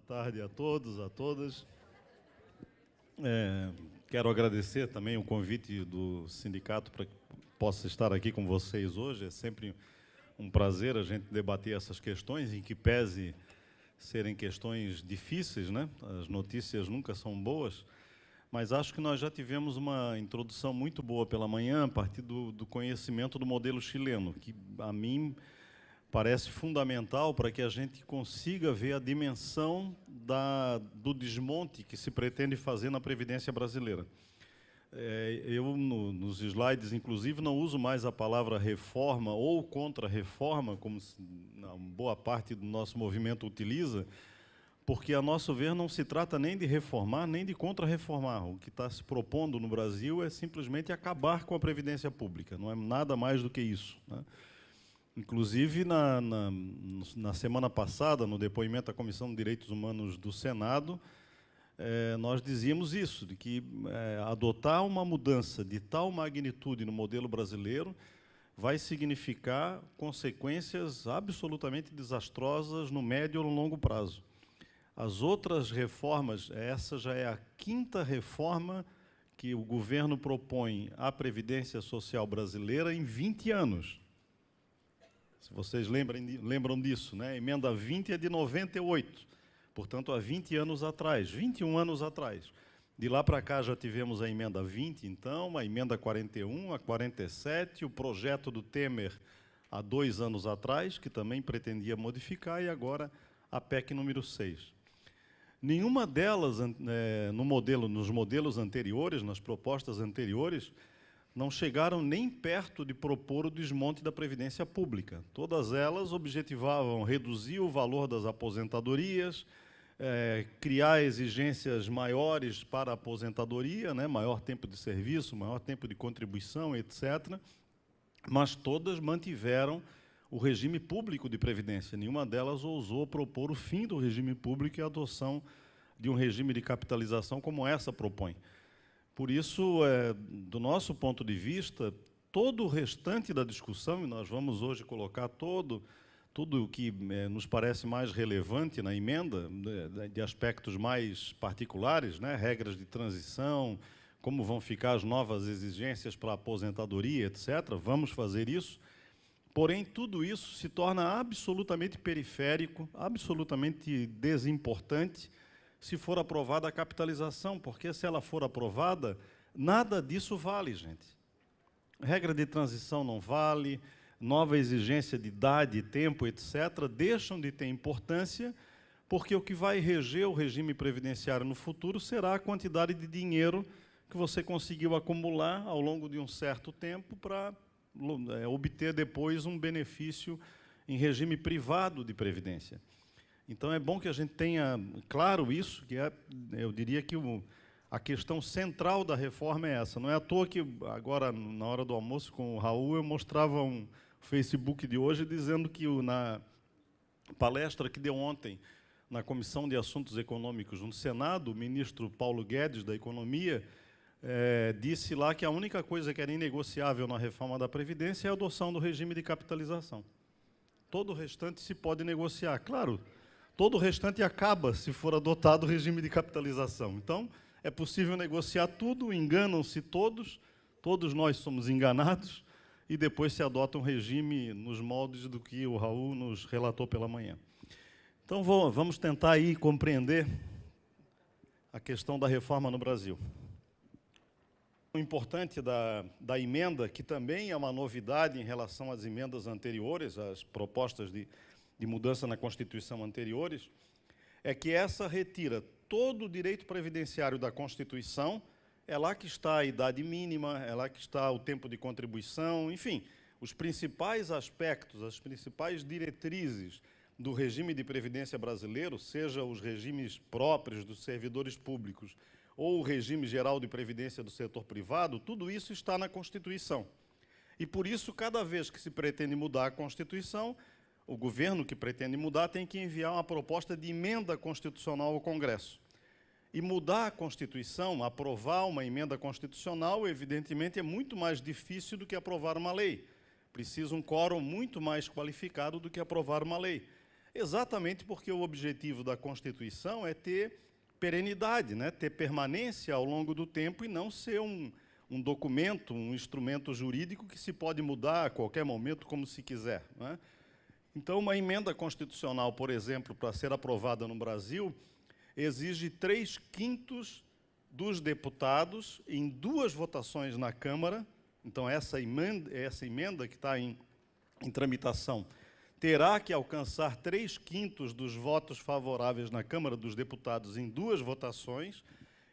Boa tarde a todos, a todas. Quero agradecer também o convite do sindicato para que possa estar aqui com vocês hoje. É sempre um prazer a gente debater essas questões, em que pese serem questões difíceis, né? As notícias nunca são boas, mas acho que nós já tivemos uma introdução muito boa pela manhã a partir do conhecimento do modelo chileno, que, a mim, parece fundamental para que a gente consiga ver a dimensão do desmonte que se pretende fazer na Previdência brasileira. Eu, nos slides, inclusive, não uso mais a palavra reforma ou contra-reforma, como boa parte do nosso movimento utiliza, porque, a nosso ver, não se trata nem de reformar, nem de contra-reformar. O que está se propondo no Brasil é simplesmente acabar com a Previdência Pública, não é nada mais do que isso, né? Inclusive, na semana passada, no depoimento da Comissão de Direitos Humanos do Senado, nós dizíamos isso, de que adotar uma mudança de tal magnitude no modelo brasileiro vai significar consequências absolutamente desastrosas no médio ou no longo prazo. As outras reformas, essa já é a quinta reforma que o governo propõe à Previdência Social brasileira em 20 anos. Se vocês lembram disso, né? A emenda 20 é de 98, portanto, há 20 anos atrás, 21 anos atrás. De lá para cá já tivemos a emenda 20, então, a emenda 41, a 47, o projeto do Temer há 2 anos atrás, que também pretendia modificar, e agora a PEC número 6. Nenhuma delas, nos modelos anteriores, nas propostas anteriores, não chegaram nem perto de propor o desmonte da Previdência Pública. Todas elas objetivavam reduzir o valor das aposentadorias, criar exigências maiores para a aposentadoria, né, maior tempo de serviço, maior tempo de contribuição, etc. Mas todas mantiveram o regime público de previdência. Nenhuma delas ousou propor o fim do regime público e a adoção de um regime de capitalização como essa propõe. Por isso, do nosso ponto de vista, todo o restante da discussão, e nós vamos hoje colocar tudo o que nos parece mais relevante na emenda, de aspectos mais particulares, né, regras de transição, como vão ficar as novas exigências para a aposentadoria, etc., vamos fazer isso. Porém, tudo isso se torna absolutamente periférico, absolutamente desimportante, se for aprovada a capitalização, porque, se ela for aprovada, nada disso vale, gente. Regra de transição não vale, nova exigência de idade, tempo, etc., deixam de ter importância, porque o que vai reger o regime previdenciário no futuro será a quantidade de dinheiro que você conseguiu acumular ao longo de um certo tempo para obter depois um benefício em regime privado de previdência. Então, é bom que a gente tenha claro isso, que eu diria que a questão central da reforma é essa. Não é à toa que, agora, na hora do almoço com o Raul, eu mostrava um Facebook de hoje dizendo que, na palestra que deu ontem na Comissão de Assuntos Econômicos no Senado, o ministro Paulo Guedes, da Economia, disse lá que a única coisa que era inegociável na reforma da Previdência é a adoção do regime de capitalização. Todo o restante se pode negociar. Claro, todo o restante acaba se for adotado o regime de capitalização. Então, é possível negociar tudo, enganam-se todos nós somos enganados, e depois se adota um regime nos moldes do que o Raul nos relatou pela manhã. Então, vamos tentar aí compreender a questão da reforma no Brasil. O importante da emenda, que também é uma novidade em relação às emendas anteriores, às propostas de mudança na Constituição anteriores, é que essa retira todo o direito previdenciário da Constituição, é lá que está a idade mínima, é lá que está o tempo de contribuição, enfim, os principais aspectos, as principais diretrizes do regime de previdência brasileiro, seja os regimes próprios dos servidores públicos ou o regime geral de previdência do setor privado, tudo isso está na Constituição. E, por isso, cada vez que se pretende mudar a Constituição, o governo que pretende mudar tem que enviar uma proposta de emenda constitucional ao Congresso. E mudar a Constituição, aprovar uma emenda constitucional, evidentemente, é muito mais difícil do que aprovar uma lei. Precisa um quórum muito mais qualificado do que aprovar uma lei. Exatamente porque o objetivo da Constituição é ter perenidade, né? Ter permanência ao longo do tempo e não ser um documento, um instrumento jurídico que se pode mudar a qualquer momento, como se quiser, né? Então, uma emenda constitucional, por exemplo, para ser aprovada no Brasil, exige 3/5 dos deputados em 2 votações na Câmara. Então, essa emenda que está em tramitação terá que alcançar 3/5 dos votos favoráveis na Câmara dos Deputados em 2 votações,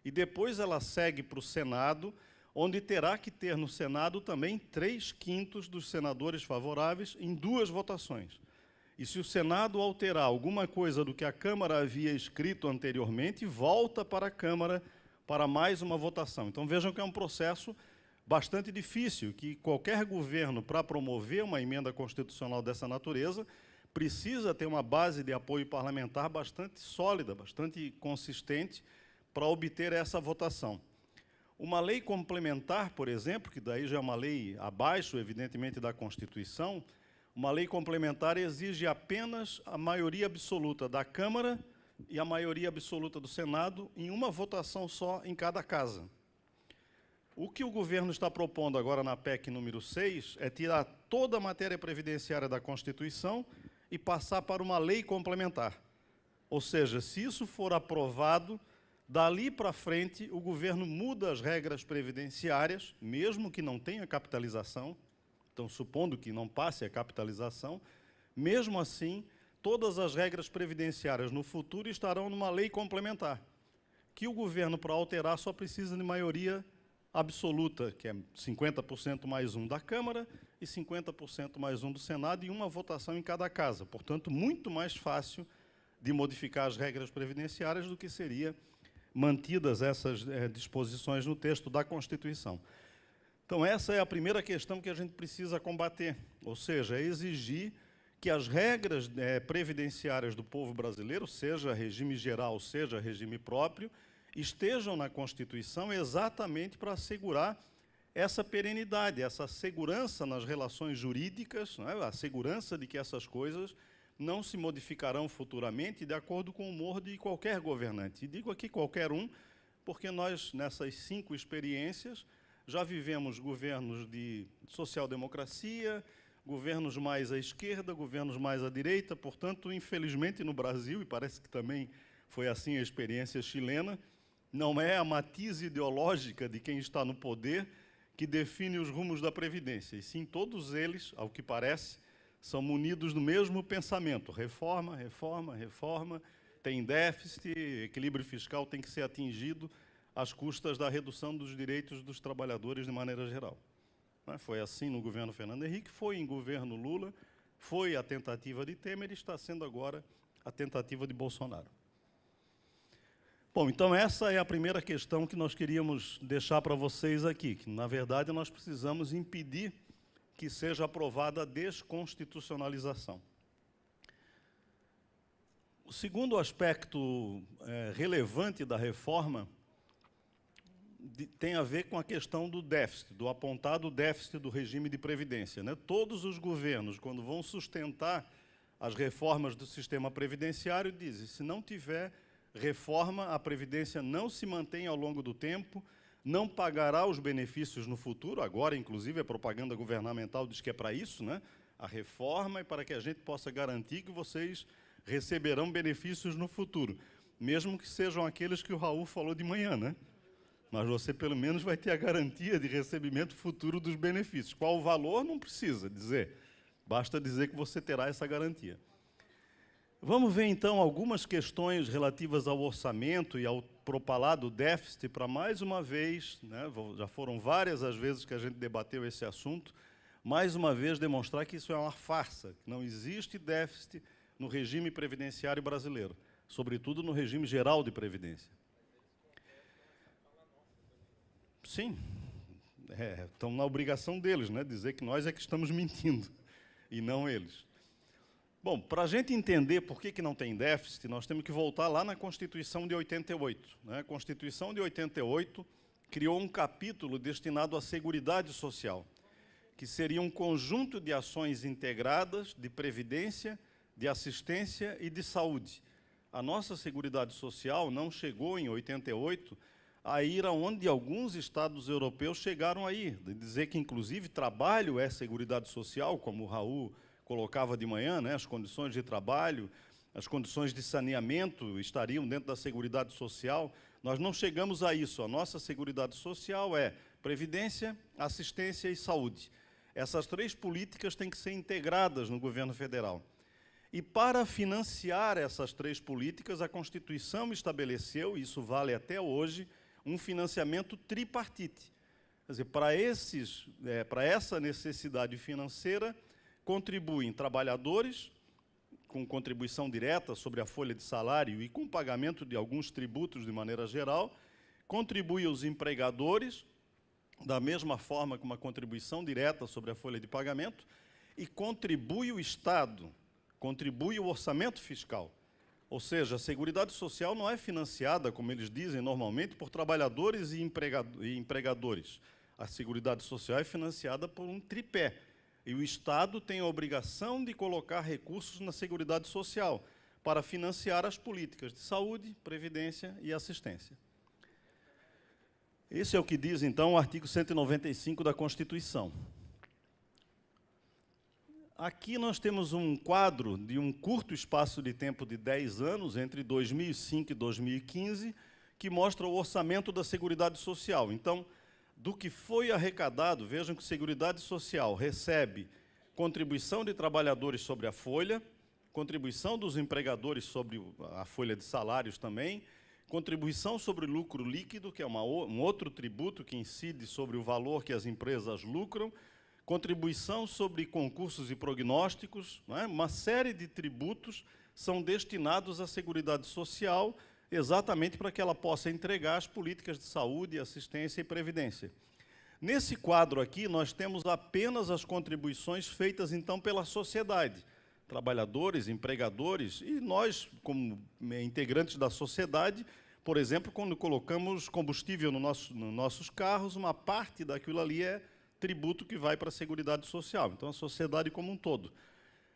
e depois ela segue para o Senado, onde terá que ter no Senado também 3/5 dos senadores favoráveis em 2 votações. E se o Senado alterar alguma coisa do que a Câmara havia escrito anteriormente, volta para a Câmara para mais uma votação. Então, vejam que é um processo bastante difícil, que qualquer governo, para promover uma emenda constitucional dessa natureza, precisa ter uma base de apoio parlamentar bastante sólida, bastante consistente, para obter essa votação. Uma lei complementar, por exemplo, que daí já é uma lei abaixo, evidentemente, da Constituição, uma lei complementar exige apenas a maioria absoluta da Câmara e a maioria absoluta do Senado em uma votação só em cada casa. O que o governo está propondo agora na PEC número 6 é tirar toda a matéria previdenciária da Constituição e passar para uma lei complementar. Ou seja, se isso for aprovado, dali para frente o governo muda as regras previdenciárias, mesmo que não tenha capitalização. Então, supondo que não passe a capitalização, mesmo assim, todas as regras previdenciárias no futuro estarão numa lei complementar, que o governo, para alterar, só precisa de maioria absoluta, que é 50% mais 1 da Câmara e 50% mais 1 do Senado, e uma votação em cada casa. Portanto, muito mais fácil de modificar as regras previdenciárias do que seria mantidas essas disposições no texto da Constituição. Então, essa é a primeira questão que a gente precisa combater, ou seja, exigir que as regras previdenciárias do povo brasileiro, seja regime geral, seja regime próprio, estejam na Constituição exatamente para assegurar essa perenidade, essa segurança nas relações jurídicas, né, a segurança de que essas coisas não se modificarão futuramente de acordo com o humor de qualquer governante. E digo aqui qualquer um, porque nós, nessas 5 experiências, já vivemos governos de social-democracia, governos mais à esquerda, governos mais à direita. Portanto, infelizmente, no Brasil, e parece que também foi assim a experiência chilena, não é a matiz ideológica de quem está no poder que define os rumos da Previdência, e sim todos eles, ao que parece, são munidos do mesmo pensamento: reforma, reforma, reforma, tem déficit, equilíbrio fiscal tem que ser atingido às custas da redução dos direitos dos trabalhadores de maneira geral. Foi assim no governo Fernando Henrique, foi em governo Lula, foi a tentativa de Temer e está sendo agora a tentativa de Bolsonaro. Bom, então essa é a primeira questão que nós queríamos deixar para vocês aqui, que, na verdade, nós precisamos impedir que seja aprovada a desconstitucionalização. O segundo aspecto relevante da reforma tem a ver com a questão do déficit, do apontado déficit do regime de previdência, né? Todos os governos, quando vão sustentar as reformas do sistema previdenciário, dizem: se não tiver reforma, a Previdência não se mantém ao longo do tempo, não pagará os benefícios no futuro. Agora, inclusive, a propaganda governamental diz que é para isso, né? A reforma é para que a gente possa garantir que vocês receberão benefícios no futuro, mesmo que sejam aqueles que o Raul falou de manhã, né? Mas você, pelo menos, vai ter a garantia de recebimento futuro dos benefícios. Qual o valor? Não precisa dizer. Basta dizer que você terá essa garantia. Vamos ver, então, algumas questões relativas ao orçamento e ao propalado déficit, para, mais uma vez, né, já foram várias as vezes que a gente debateu esse assunto, mais uma vez demonstrar que isso é uma farsa, que não existe déficit no regime previdenciário brasileiro, sobretudo no regime geral de previdência. Sim, estão na obrigação deles, né, dizer que nós é que estamos mentindo, e não eles. Bom, para a gente entender por que não tem déficit, nós temos que voltar lá na Constituição de 88. Né? A Constituição de 88 criou um capítulo destinado à Seguridade Social, que seria um conjunto de ações integradas de previdência, de assistência e de saúde. A nossa Seguridade Social não chegou, em 88, a ir aonde alguns estados europeus chegaram a ir, de dizer que, inclusive, trabalho é Seguridade Social, como o Raul colocava de manhã, né, as condições de trabalho, as condições de saneamento estariam dentro da Seguridade Social. Nós não chegamos a isso. A nossa Seguridade Social é previdência, assistência e saúde. Essas três políticas têm que ser integradas no governo federal. E para financiar essas três políticas, a Constituição estabeleceu, e isso vale até hoje, um financiamento tripartite. Quer dizer, para essa necessidade financeira, contribuem trabalhadores, com contribuição direta sobre a folha de salário e com pagamento de alguns tributos de maneira geral, contribuem os empregadores, da mesma forma com uma contribuição direta sobre a folha de pagamento, e contribui o Estado, contribui o orçamento fiscal. Ou seja, a Seguridade Social não é financiada, como eles dizem normalmente, por trabalhadores e empregadores. A Seguridade Social é financiada por um tripé. E o Estado tem a obrigação de colocar recursos na Seguridade Social para financiar as políticas de saúde, previdência e assistência. Esse é o que diz, então, o artigo 195 da Constituição. Aqui nós temos um quadro de um curto espaço de tempo de 10 anos, entre 2005 e 2015, que mostra o orçamento da Seguridade Social. Então, do que foi arrecadado, vejam que a Seguridade Social recebe contribuição de trabalhadores sobre a folha, contribuição dos empregadores sobre a folha de salários também, contribuição sobre o lucro líquido, que é um outro tributo que incide sobre o valor que as empresas lucram, contribuição sobre concursos e prognósticos, não é? Uma série de tributos são destinados à Seguridade Social, exatamente para que ela possa entregar as políticas de saúde, assistência e previdência. Nesse quadro aqui, nós temos apenas as contribuições feitas, então, pela sociedade, trabalhadores, empregadores, e nós, como integrantes da sociedade, por exemplo, quando colocamos combustível nos nossos carros, uma parte daquilo ali é tributo que vai para a Seguridade Social, então a sociedade como um todo.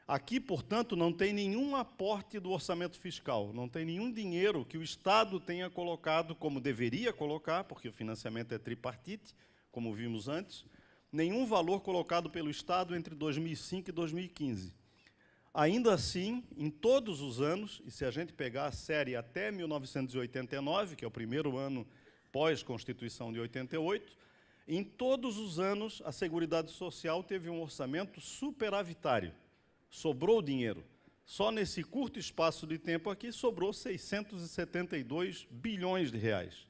Aqui, portanto, não tem nenhum aporte do orçamento fiscal, não tem nenhum dinheiro que o Estado tenha colocado, como deveria colocar, porque o financiamento é tripartite, como vimos antes, nenhum valor colocado pelo Estado entre 2005 e 2015. Ainda assim, em todos os anos, e se a gente pegar a série até 1989, que é o primeiro ano pós-Constituição de 88, em todos os anos a Seguridade Social teve um orçamento superavitário. Sobrou dinheiro. Só nesse curto espaço de tempo aqui sobrou 672 bilhões de reais.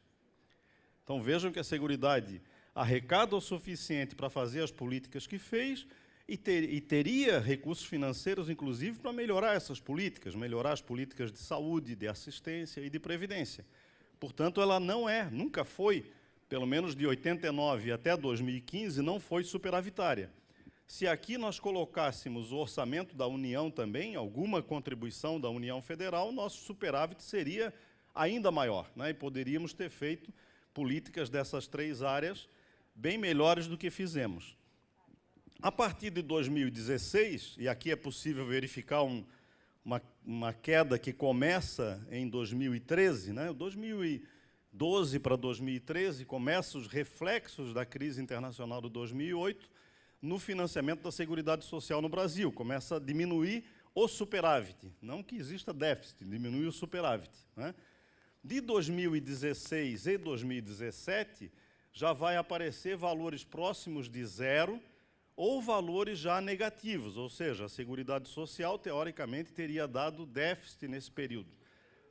Então vejam que a Seguridade arrecada o suficiente para fazer as políticas que fez e teria recursos financeiros, inclusive, para melhorar essas políticas, melhorar as políticas de saúde, de assistência e de previdência. Portanto, ela não é, nunca foi, pelo menos de 89 até 2015, não foi superavitária. Se aqui nós colocássemos o orçamento da União também, alguma contribuição da União Federal, nosso superávit seria ainda maior, né? E poderíamos ter feito políticas dessas três áreas bem melhores do que fizemos. A partir de 2016, e aqui é possível verificar uma queda que começa em 2013, né? 2012 para 2013, começam os reflexos da crise internacional de 2008, no financiamento da Seguridade Social no Brasil. Começa a diminuir o superávit, não que exista déficit, diminui o superávit, né? De 2016 e 2017, já vai aparecer valores próximos de zero ou valores já negativos, ou seja, a Seguridade Social, teoricamente, teria dado déficit nesse período,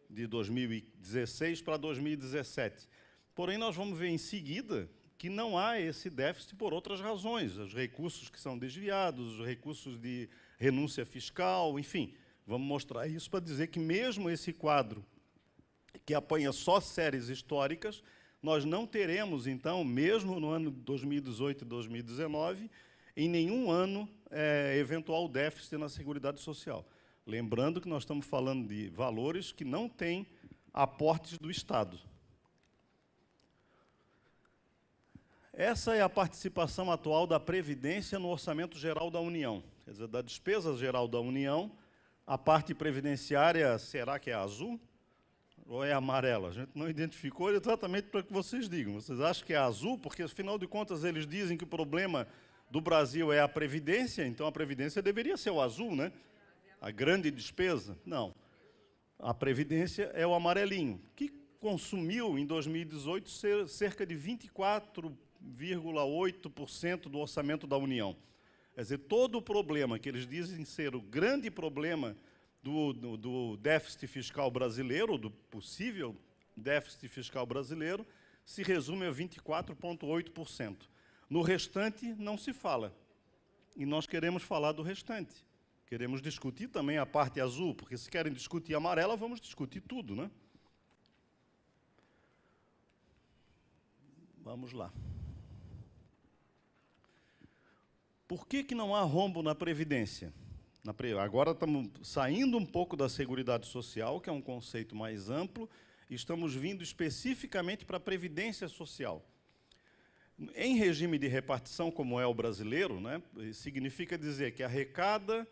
de 2016 para 2017. Porém, nós vamos ver em seguida que não há esse déficit por outras razões, os recursos que são desviados, os recursos de renúncia fiscal, enfim. Vamos mostrar isso para dizer que mesmo esse quadro, que apanha só séries históricas, nós não teremos, então, mesmo no ano de 2018 e 2019, em nenhum ano eventual déficit na Seguridade Social. Lembrando que nós estamos falando de valores que não têm aportes do Estado. Essa é a participação atual da Previdência no Orçamento Geral da União, quer dizer, da despesa geral da União A parte previdenciária, será que é azul ou é amarela? A gente não identificou exatamente para que vocês digam. Vocês acham que é azul? Porque, afinal de contas, eles dizem que o problema do Brasil é a Previdência, então a Previdência deveria ser o azul, né? A grande despesa. Não. A Previdência é o amarelinho, que consumiu, em 2018, cerca de 24,8% do orçamento da União. Quer dizer, todo o problema que eles dizem ser o grande problema do déficit fiscal brasileiro, do possível déficit fiscal brasileiro, se resume a 24,8%. No restante, não se fala. E nós queremos falar do restante. Queremos discutir também a parte azul, porque se querem discutir a amarela, vamos discutir tudo, né? Vamos lá. Por que não há rombo na Previdência? Agora estamos saindo um pouco da Seguridade Social, que é um conceito mais amplo, e estamos vindo especificamente para a Previdência Social. Em regime de repartição, como é o brasileiro, né, significa dizer que arrecada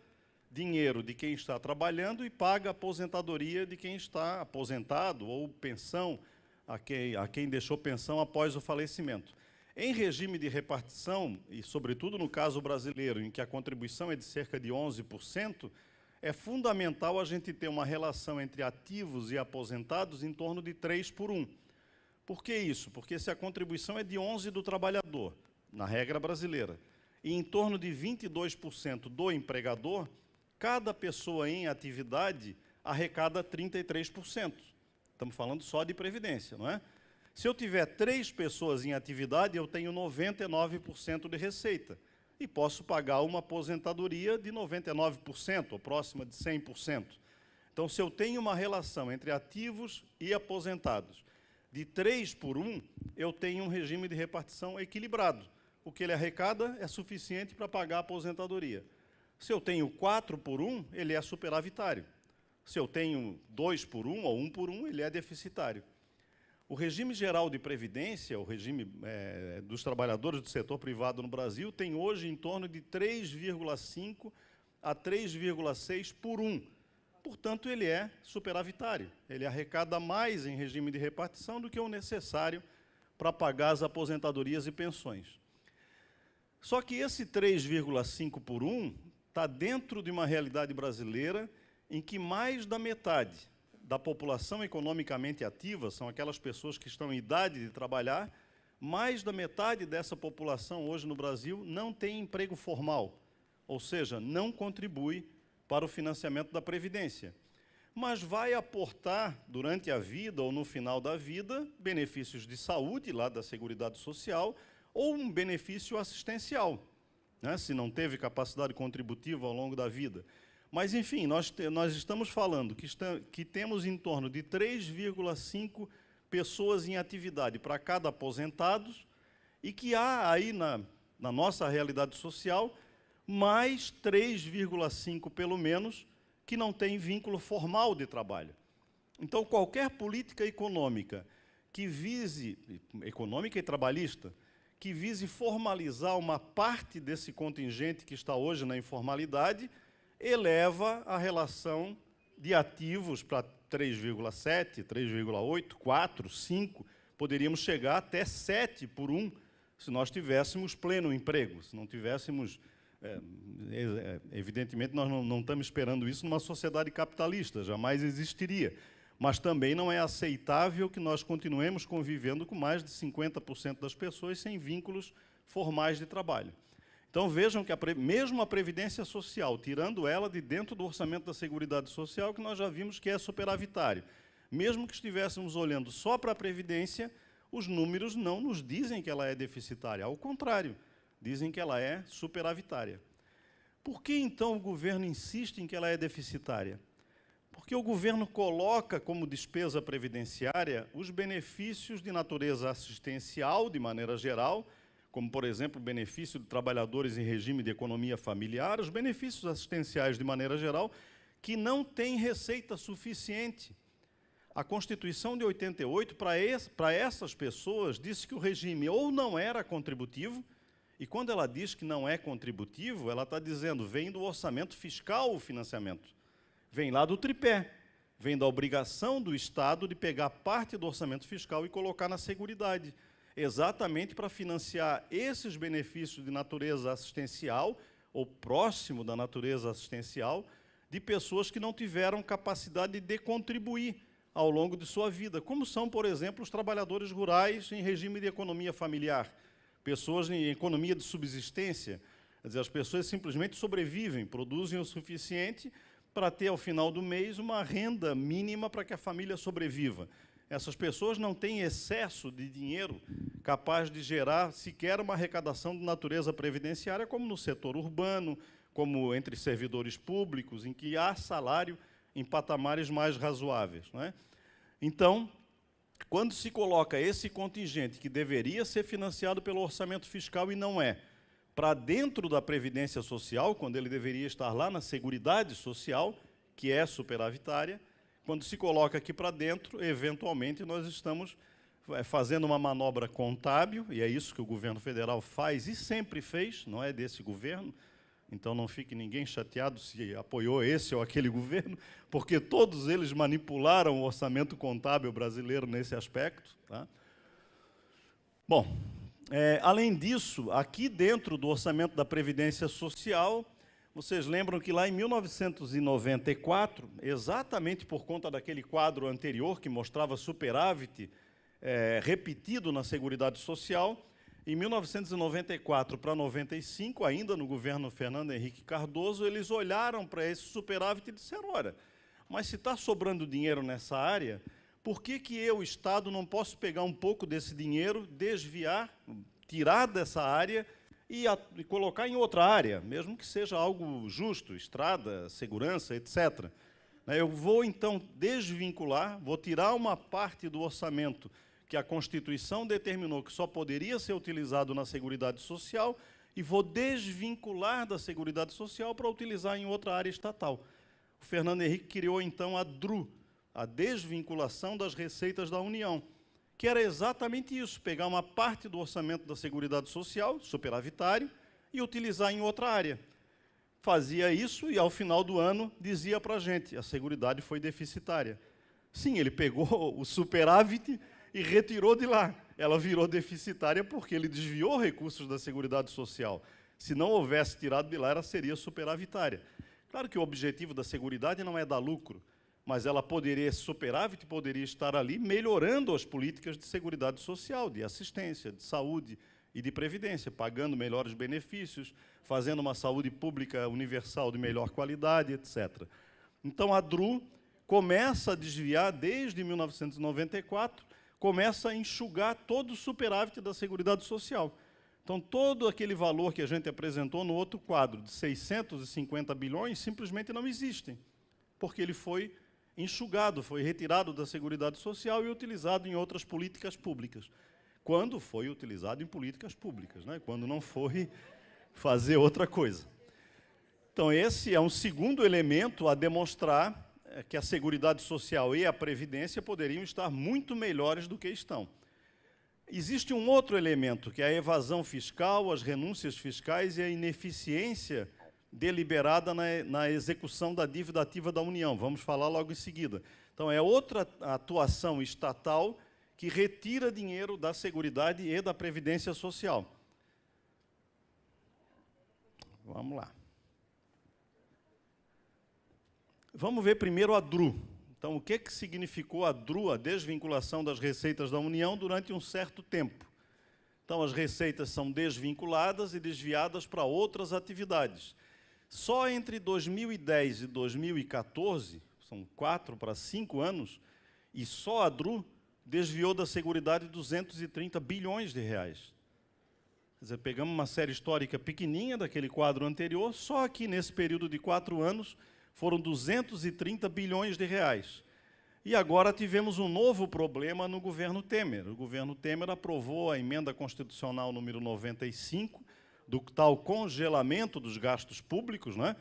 dinheiro de quem está trabalhando e paga a aposentadoria de quem está aposentado, ou pensão a quem deixou pensão após o falecimento. Em regime de repartição, e sobretudo no caso brasileiro, em que a contribuição é de cerca de 11%, é fundamental a gente ter uma relação entre ativos e aposentados em torno de 3:1. Por que isso? Porque se a contribuição é de 11% do trabalhador, na regra brasileira, e em torno de 22% do empregador, cada pessoa em atividade arrecada 33%. Estamos falando só de previdência, não é? Se eu tiver 3 pessoas em atividade, eu tenho 99% de receita. E posso pagar uma aposentadoria de 99%, ou próxima de 100%. Então, se eu tenho uma relação entre ativos e aposentados de 3:1, eu tenho um regime de repartição equilibrado. O que ele arrecada é suficiente para pagar a aposentadoria. Se eu tenho 4:1, ele é superavitário. Se eu tenho 2:1 ou 1:1, ele é deficitário. O regime geral de previdência, o regime dos trabalhadores do setor privado no Brasil, tem hoje em torno de 3,5 a 3,6:1. Portanto, ele é superavitário. Ele arrecada mais em regime de repartição do que o necessário para pagar as aposentadorias e pensões. Só que esse 3,5:1 está dentro de uma realidade brasileira em que mais da metade da população economicamente ativa, são aquelas pessoas que estão em idade de trabalhar, mais da metade dessa população hoje no Brasil não tem emprego formal, ou seja, não contribui para o financiamento da Previdência. Mas vai aportar, durante a vida ou no final da vida, benefícios de saúde, lá da Seguridade Social, ou um benefício assistencial, né, se não teve capacidade contributiva ao longo da vida. Mas, enfim, nós estamos falando que temos em torno de 3,5 pessoas em atividade para cada aposentado e que há aí, na nossa realidade social, mais 3,5, pelo menos, que não tem vínculo formal de trabalho. Então, qualquer política econômica que vise, econômica e trabalhista, que vise formalizar uma parte desse contingente que está hoje na informalidade, eleva a relação de ativos para 3,7, 3,8, 4, 5, poderíamos chegar até 7:1 se nós tivéssemos pleno emprego, se não tivéssemos... evidentemente, nós não estamos esperando isso numa sociedade capitalista, jamais existiria, mas também não é aceitável que nós continuemos convivendo com mais de 50% das pessoas sem vínculos formais de trabalho. Então, vejam que mesmo a Previdência Social, tirando ela de dentro do orçamento da Seguridade Social, que nós já vimos que é superavitário, mesmo que estivéssemos olhando só para a Previdência, os números não nos dizem que ela é deficitária, ao contrário, dizem que ela é superavitária. Por que, então, o governo insiste em que ela é deficitária? Porque o governo coloca como despesa previdenciária os benefícios de natureza assistencial, de maneira geral, como, por exemplo, o benefício de trabalhadores em regime de economia familiar, os benefícios assistenciais, de maneira geral, que não têm receita suficiente. A Constituição de 88, para essas pessoas, disse que o regime ou não era contributivo, e quando ela diz que não é contributivo, ela está dizendo, vem do orçamento fiscal o financiamento. Vem lá do tripé, vem da obrigação do Estado de pegar parte do orçamento fiscal e colocar na Seguridade, exatamente para financiar esses benefícios de natureza assistencial, ou próximo da natureza assistencial, de pessoas que não tiveram capacidade de contribuir ao longo de sua vida, como são, por exemplo, os trabalhadores rurais em regime de economia familiar, pessoas em economia de subsistência, quer dizer, as pessoas simplesmente sobrevivem, produzem o suficiente para ter, ao final do mês, uma renda mínima para que a família sobreviva. Essas pessoas não têm excesso de dinheiro capaz de gerar sequer uma arrecadação de natureza previdenciária, como no setor urbano, como entre servidores públicos, em que há salário em patamares mais razoáveis, não é? Então, quando se coloca esse contingente, que deveria ser financiado pelo orçamento fiscal e não é, para dentro da Previdência Social, quando ele deveria estar lá na Seguridade Social, que é superavitária, quando se coloca aqui para dentro, eventualmente nós estamos fazendo uma manobra contábil, e é isso que o governo federal faz e sempre fez, não é desse governo, então não fique ninguém chateado se apoiou esse ou aquele governo, porque todos eles manipularam o orçamento contábil brasileiro nesse aspecto. Tá? Bom, além disso, aqui dentro do orçamento da Previdência Social, vocês lembram que lá em 1994, exatamente por conta daquele quadro anterior que mostrava superávit repetido na Seguridade Social, em 1994 para 95, ainda no governo Fernando Henrique Cardoso, eles olharam para esse superávit e disseram, olha, mas se está sobrando dinheiro nessa área, por que eu, Estado, não posso pegar um pouco desse dinheiro, desviar, tirar dessa área e colocar em outra área, mesmo que seja algo justo, estrada, segurança, etc. Eu vou, então, desvincular, vou tirar uma parte do orçamento que a Constituição determinou que só poderia ser utilizado na Seguridade Social e vou desvincular da Seguridade Social para utilizar em outra área estatal. O Fernando Henrique criou, então, a DRU, a desvinculação das receitas da União, que era exatamente isso, pegar uma parte do orçamento da Seguridade Social, superavitário, e utilizar em outra área. Fazia isso e, ao final do ano, dizia para a gente, a Seguridade foi deficitária. Sim, ele pegou o superávit e retirou de lá. Ela virou deficitária porque ele desviou recursos da Seguridade Social. Se não houvesse tirado de lá, ela seria superavitária. Claro que o objetivo da Seguridade não é dar lucro, mas ela poderia, esse superávit poderia estar ali melhorando as políticas de seguridade social, de assistência, de saúde e de previdência, pagando melhores benefícios, fazendo uma saúde pública universal de melhor qualidade, etc. Então, a DRU começa a desviar, desde 1994, começa a enxugar todo o superávit da Seguridade Social. Então, todo aquele valor que a gente apresentou no outro quadro, de 650 bilhões, simplesmente não existem, porque ele foi enxugado, foi retirado da Seguridade Social e utilizado em outras políticas públicas. Quando foi utilizado em políticas públicas, né? Quando não foi fazer outra coisa. Então, esse é um segundo elemento a demonstrar que a Seguridade Social e a Previdência poderiam estar muito melhores do que estão. Existe um outro elemento, que é a evasão fiscal, as renúncias fiscais e a ineficiência deliberada na execução da dívida ativa da União. Vamos falar logo em seguida. Então, é outra atuação estatal que retira dinheiro da Seguridade e da Previdência Social. Vamos lá. Vamos ver primeiro a DRU. Então, o que significou a DRU, a desvinculação das receitas da União, durante um certo tempo? Então, as receitas são desvinculadas e desviadas para outras atividades. Só entre 2010 e 2014, são 4 para 5 anos, e só a DRU desviou da Seguridade 230 bilhões de reais. Quer dizer, pegamos uma série histórica pequenininha daquele quadro anterior, só aqui nesse período de 4 anos, foram 230 bilhões de reais. E agora tivemos um novo problema no governo Temer. O governo Temer aprovou a emenda constitucional número 95, do tal congelamento dos gastos públicos, né?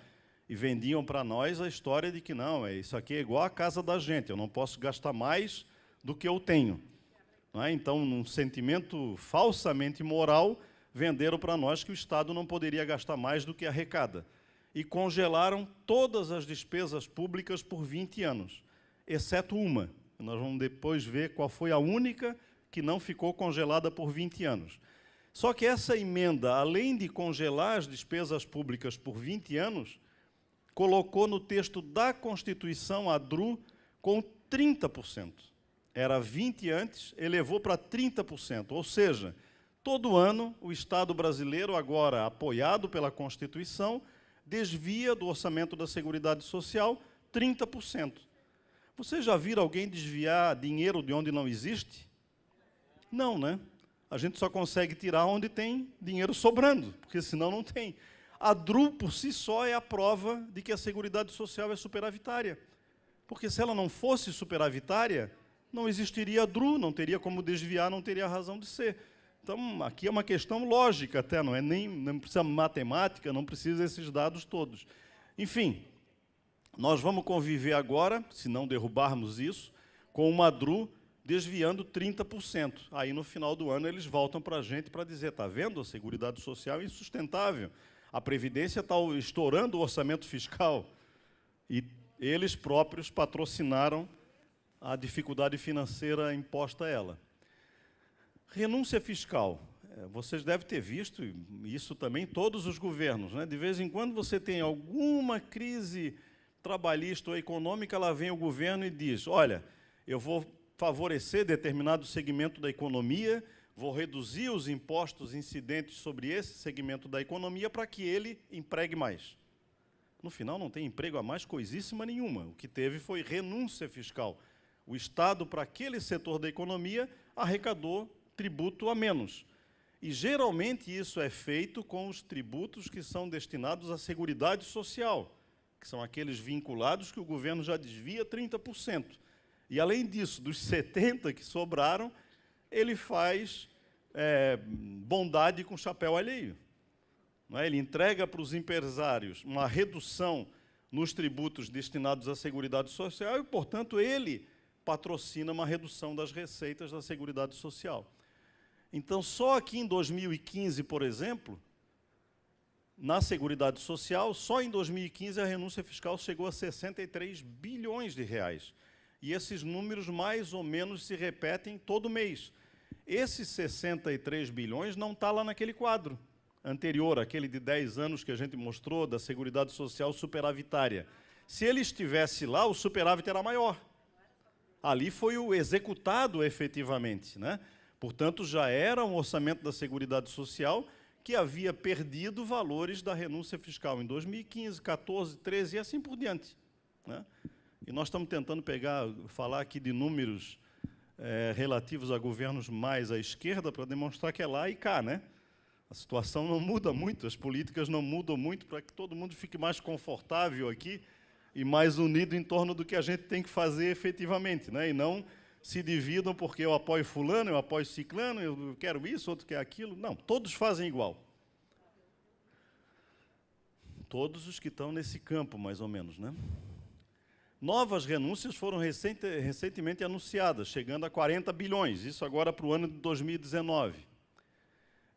E vendiam para nós a história de que não, isso aqui é igual à casa da gente, eu não posso gastar mais do que eu tenho. Não é? Então, num sentimento falsamente moral, venderam para nós que o Estado não poderia gastar mais do que arrecada. e congelaram todas as despesas públicas por 20 anos, exceto uma. Nós vamos depois ver qual foi a única que não ficou congelada por 20 anos. Só que essa emenda, além de congelar as despesas públicas por 20 anos, colocou no texto da Constituição a DRU com 30%. Era 20% antes, elevou para 30%. Ou seja, todo ano o Estado brasileiro, agora apoiado pela Constituição, desvia do orçamento da Seguridade Social 30%. Vocês já viram alguém desviar dinheiro de onde não existe? Não, né? A gente só consegue tirar onde tem dinheiro sobrando, porque senão não tem. A DRU, por si só, é a prova de que a Seguridade Social é superavitária. Porque se ela não fosse superavitária, não existiria a DRU, não teria como desviar, não teria razão de ser. Então, aqui é uma questão lógica até, não precisa matemática, não precisa esses dados todos. Enfim, nós vamos conviver agora, se não derrubarmos isso, com uma DRU desviando 30%. Aí, no final do ano, eles voltam para a gente para dizer, está vendo, a Seguridade Social é insustentável, a Previdência está estourando o orçamento fiscal, e eles próprios patrocinaram a dificuldade financeira imposta a ela. Renúncia fiscal. Vocês devem ter visto, isso também, todos os governos, né? De vez em quando você tem alguma crise trabalhista ou econômica, lá vem o governo e diz, olha, eu vou favorecer determinado segmento da economia, vou reduzir os impostos incidentes sobre esse segmento da economia para que ele empregue mais. No final, não tem emprego a mais coisíssima nenhuma. O que teve foi renúncia fiscal. O Estado, para aquele setor da economia, arrecadou tributo a menos. E, geralmente, isso é feito com os tributos que são destinados à Seguridade Social, que são aqueles vinculados que o governo já desvia 30%. E, além disso, dos 70% que sobraram, ele faz bondade com chapéu alheio. Não é? Ele entrega para os empresários uma redução nos tributos destinados à Seguridade Social e, portanto, ele patrocina uma redução das receitas da Seguridade Social. Então, só aqui em 2015, por exemplo, na Seguridade Social, só em 2015 a renúncia fiscal chegou a 63 bilhões de reais. E esses números mais ou menos se repetem todo mês. Esses 63 bilhões não está lá naquele quadro anterior, aquele de 10 anos que a gente mostrou, da Seguridade Social superavitária. Se ele estivesse lá, o superávit era maior. Ali foi o executado efetivamente, né? Portanto, já era um orçamento da Seguridade Social que havia perdido valores da renúncia fiscal em 2015, 14, 13 e assim por diante, né? E nós estamos tentando falar aqui de números relativos a governos mais à esquerda para demonstrar que é lá e cá, né? A situação não muda muito, as políticas não mudam muito para que todo mundo fique mais confortável aqui e mais unido em torno do que a gente tem que fazer efetivamente, né? E não se dividam porque eu apoio fulano, eu apoio ciclano, eu quero isso, outro quer aquilo. Não, todos fazem igual. Todos os que estão nesse campo, mais ou menos, né? Novas renúncias foram recentemente anunciadas, chegando a 40 bilhões, isso agora para o ano de 2019.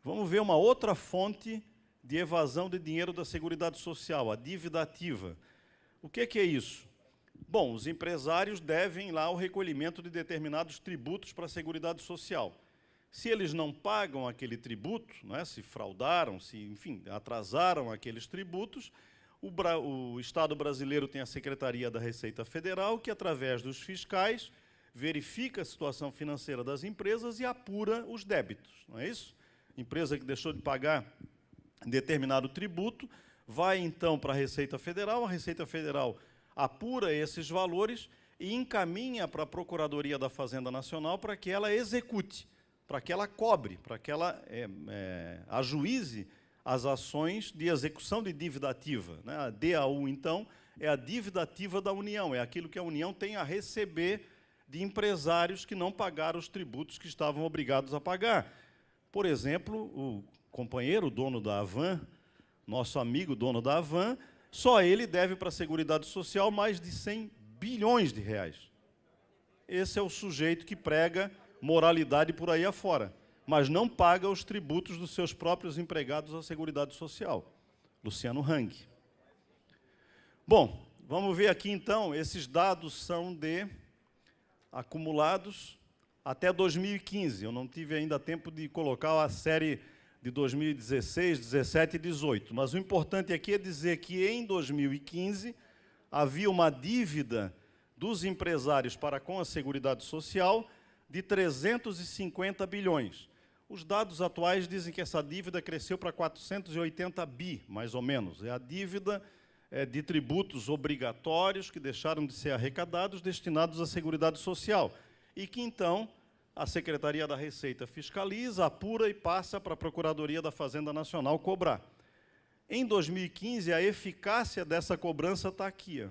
Vamos ver uma outra fonte de evasão de dinheiro da Seguridade Social, a dívida ativa. O que é isso? Bom, os empresários devem lá o recolhimento de determinados tributos para a Seguridade Social. Se eles não pagam aquele tributo, né, se fraudaram, se, enfim, atrasaram aqueles tributos, o Estado brasileiro tem a Secretaria da Receita Federal, que, através dos fiscais, verifica a situação financeira das empresas e apura os débitos, não é isso? Empresa que deixou de pagar determinado tributo, vai, então, para a Receita Federal apura esses valores e encaminha para a Procuradoria da Fazenda Nacional para que ela execute, para que ela cobre, para que ela ajuize as ações de execução de dívida ativa, né? A DAU, então, é a dívida ativa da União, é aquilo que a União tem a receber de empresários que não pagaram os tributos que estavam obrigados a pagar. Por exemplo, o companheiro, dono da Avan, nosso amigo dono da Avan, só ele deve para a Seguridade Social mais de 100 bilhões de reais. Esse é o sujeito que prega moralidade por aí afora, mas não paga os tributos dos seus próprios empregados à Seguridade Social. Luciano Hang. Bom, vamos ver aqui, então, esses dados são acumulados até 2015. Eu não tive ainda tempo de colocar a série de 2016, 17 e 18. Mas o importante aqui é dizer que, em 2015, havia uma dívida dos empresários para com a Seguridade Social de 350 bilhões. Os dados atuais dizem que essa dívida cresceu para 480 bi, mais ou menos. É a dívida de tributos obrigatórios que deixaram de ser arrecadados, destinados à Seguridade Social, e que, então, a Secretaria da Receita fiscaliza, apura e passa para a Procuradoria da Fazenda Nacional cobrar. Em 2015, a eficácia dessa cobrança está aqui.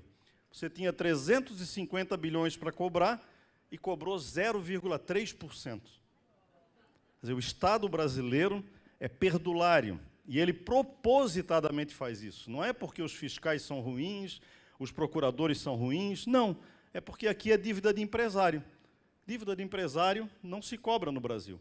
Você tinha 350 bilhões para cobrar e cobrou 0,3%. Quer dizer, o Estado brasileiro é perdulário, e ele propositadamente faz isso. Não é porque os fiscais são ruins, os procuradores são ruins, não. É porque aqui é dívida de empresário. Dívida de empresário não se cobra no Brasil.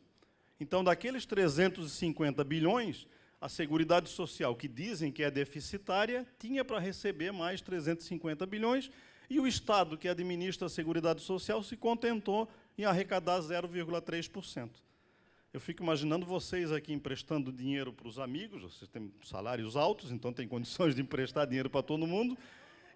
Então, daqueles 350 bilhões, a Seguridade Social, que dizem que é deficitária, tinha para receber mais 350 bilhões, e o Estado, que administra a Seguridade Social, se contentou em arrecadar 0,3%. Eu fico imaginando vocês aqui emprestando dinheiro para os amigos, vocês têm salários altos, então têm condições de emprestar dinheiro para todo mundo,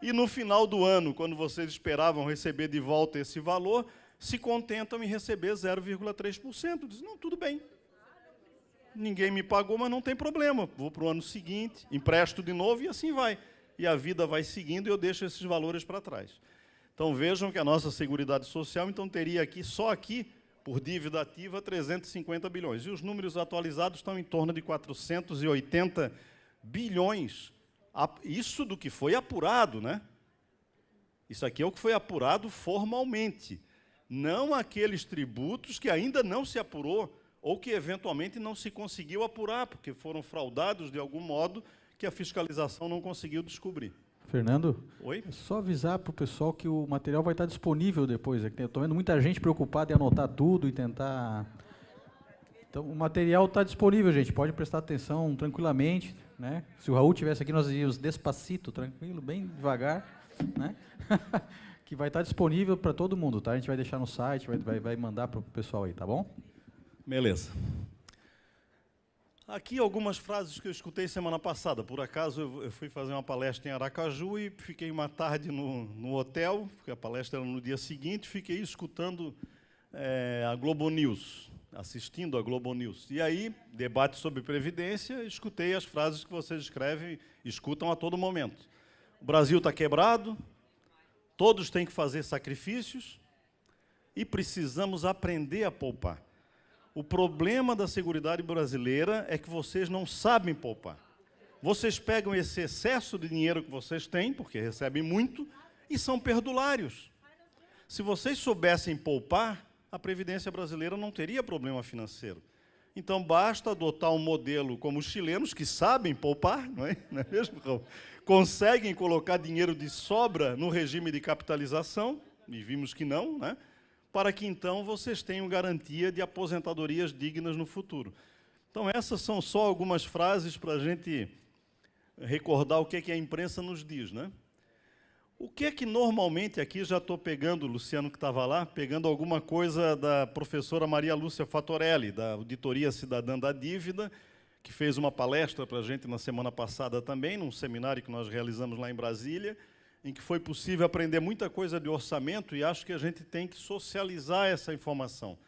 e no final do ano, quando vocês esperavam receber de volta esse valor, se contentam em receber 0,3%. Dizem, não, tudo bem. Ninguém me pagou, mas não tem problema. Vou para o ano seguinte, empresto de novo e assim vai. E a vida vai seguindo e eu deixo esses valores para trás. Então, vejam que a nossa Seguridade Social, então, teria aqui, só aqui, por dívida ativa, 350 bilhões. E os números atualizados estão em torno de 480 bilhões. Isso do que foi apurado, né? Isso aqui é o que foi apurado formalmente. Não aqueles tributos que ainda não se apurou ou que, eventualmente, não se conseguiu apurar, porque foram fraudados de algum modo que a fiscalização não conseguiu descobrir. Fernando, oi? É só avisar para o pessoal que o material vai estar disponível depois. Eu estou vendo muita gente preocupada em anotar tudo e tentar... Então, o material está disponível, gente. Pode prestar atenção tranquilamente, né? Se o Raul estivesse aqui, nós iríamos despacito, tranquilo, bem devagar, né? Que vai estar disponível para todo mundo, tá? A gente vai deixar no site, vai mandar para o pessoal aí, tá bom? Beleza. Aqui algumas frases que eu escutei semana passada. Por acaso, eu fui fazer uma palestra em Aracaju e fiquei uma tarde no hotel, porque a palestra era no dia seguinte, fiquei escutando a Globo News, assistindo a Globo News. E aí, debate sobre Previdência, escutei as frases que vocês escutam a todo momento. O Brasil está quebrado, todos têm que fazer sacrifícios e precisamos aprender a poupar. O problema da Seguridade brasileira é que vocês não sabem poupar. Vocês pegam esse excesso de dinheiro que vocês têm, porque recebem muito, e são perdulários. Se vocês soubessem poupar, a Previdência brasileira não teria problema financeiro. Então, basta adotar um modelo como os chilenos, que sabem poupar, não é mesmo? Conseguem colocar dinheiro de sobra no regime de capitalização, e vimos que não, né? Para que, então, vocês tenham garantia de aposentadorias dignas no futuro. Então, essas são só algumas frases para a gente recordar o que é que a imprensa nos diz, né? O que é que, normalmente, aqui já estou pegando, o Luciano que estava lá, pegando alguma coisa da professora Maria Lúcia Fatorelli, da Auditoria Cidadã da Dívida, que fez uma palestra para a gente na semana passada também, num seminário que nós realizamos lá em Brasília, em que foi possível aprender muita coisa de orçamento, e acho que a gente tem que socializar essa informação,